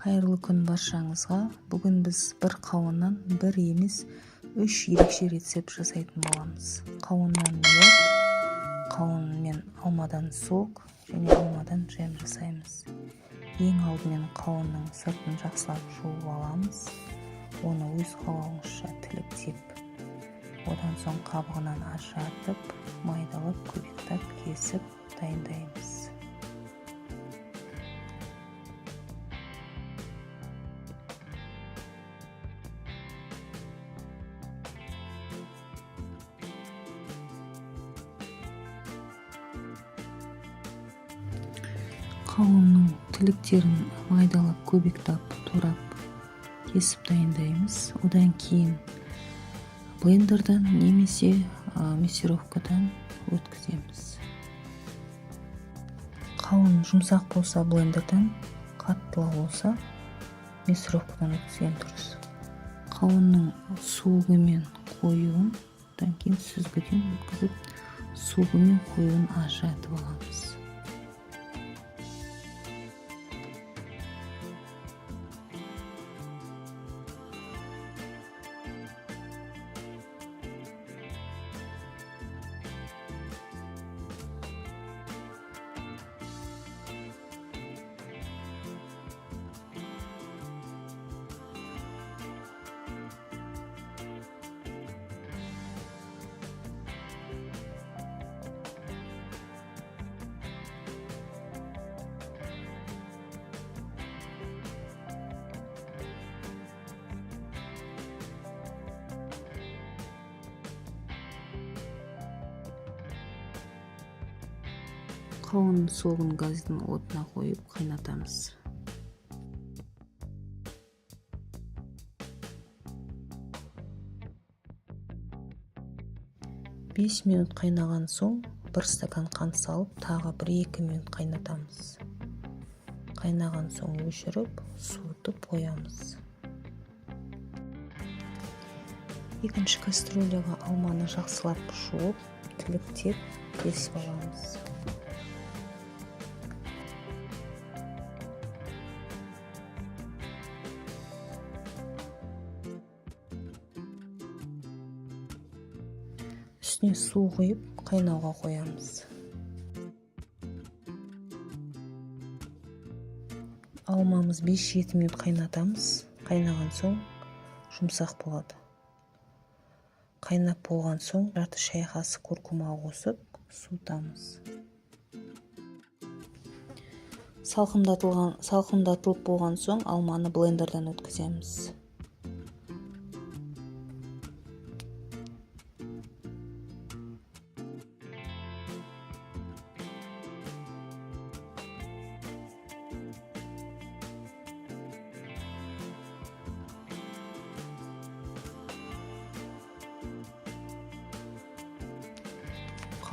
Қайырлы күн баршаңызға. Бүгін біз бір қауыннан бір емес 3 ерекше рецепт жасайтын боламыз. Қауыннан мед, қауын мен алмадан сок және алмадан джем жасаймыз. Ең алдымен қауынның сыртын жақсылап жуып аламыз. Оны өз қалауыңызша тіліктеп, одан соң қабығынан ажыратып, майдалап, көбіктеп, кесіп дайындаймыз. Қауынның тіліктерін майдалап, көбіктеп, турап, кесіп дайындаймыз. Одан кейін блендердан немесе мясорубкадан өткіземіз. Қауын жұмсақ болса блендердан, қаттылау болса мясорубкадан өткізген дұрыс. Қауынның суығы мен қоюын одан кейін сүзгіден өткізіп, суығы мен қоюын ажыратып аламыз. Қауын соғын газдың отына қойып қайнатамыз. Бес минут қайнаған соң 1 стакан қант салып, тағы 1-2 минут қайнатамыз. Қайнаған соң өшіріп, суытып қоямыз. Екінші кастрюляға алманы жақсылап жуып, тіліктеп, кесіп аламыз. Үстіне су құйып, қайнауға қоямыз. Алмамыз 5-7 минут қайнатамыз. Қайнаған соң жұмсақ болады. Қайнап болған соң жарты шай қасық куркума қосып, суытамыз. Салқындатылып болған соң алманы блендерден өткіземіз.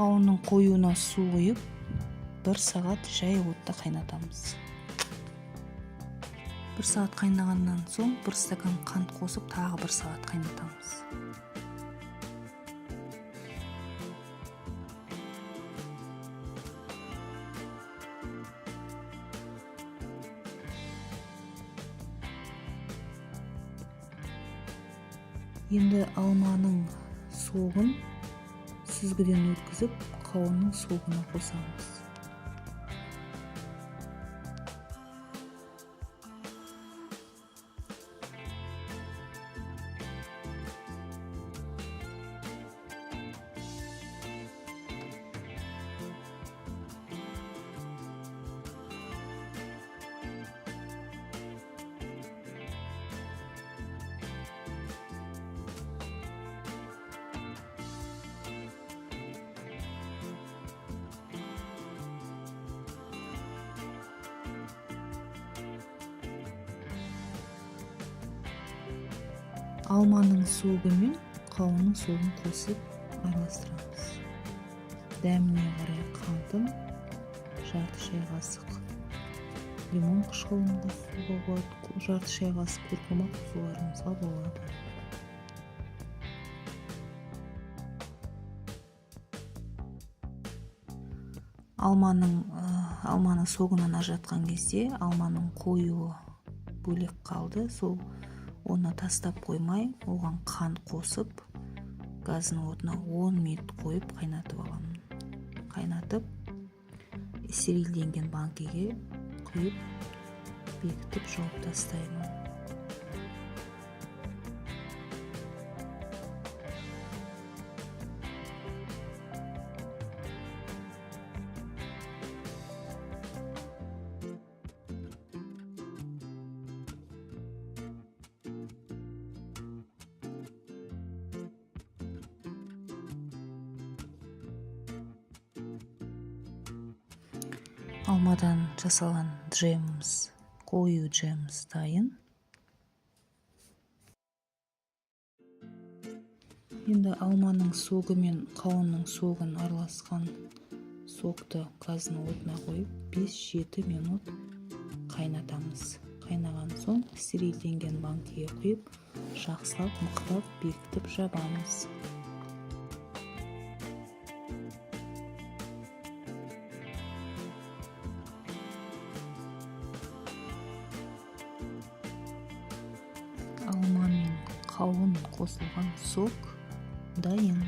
Қауынның қоюына су құйып, 1 сағат жай отта қайнатамыз. 1 сағат қайнағаннан соң 1 стакан қант қосып, тағы 1 сағат қайнатамыз. Енді алманың соғын сүзгіден өткізіп, қауынның соғына қосамыз. Алманың суығы мен қауынның суын қосып араластырамыз. Дәміне қарай қантын, жарты шай қасық лимон қышқылын қосуға болады, жарты шай қасық куркума қосуларыңызға болады. алманы соғынан ажыратқан кезде алманың қоюы бөлек қалды. Сол оны тастап қоймай, оған қант қосып, газдың отына 10 минут қойып қайнатып аламын. Қайнатып, стерилденген банкеге құйып, бекітіп жауып тастаймын. Алмадан жасалған джеміміз, қою джеміміз дайын. Енді алманың соғы мен қауынның соғын араласқан сокты газдың отына қойып 5-7 минут қайнатамыз. Қайнаған соң стерилденген банкеге құйып, жақсылап мықтап бекітіп жабамыз. Алма мен қауын қосылған сок дайын.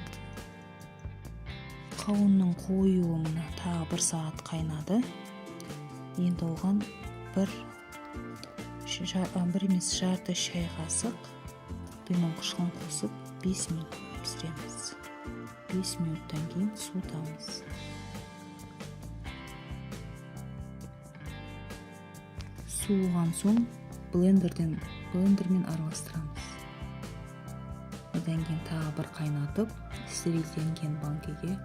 Қауынның қоюы мына тағы 1 сағат қайнады. Енді оған бір емес жарты шай қасық лимон қышқылын қосып 5 минут пісіреміз. 5 минуттан кейін суытамыз. Суыған соң блендермен араластырамыз. Одан кейін тағы бір қайнатып, стерилденген банкеге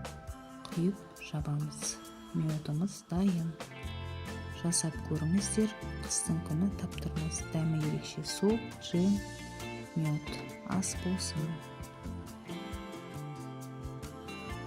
құйып жабамыз. Миотымыз дайын. Жасап көріңіздер, қыстың күні таптырмас дәмі ерекше сок, джем, миот ас болсын.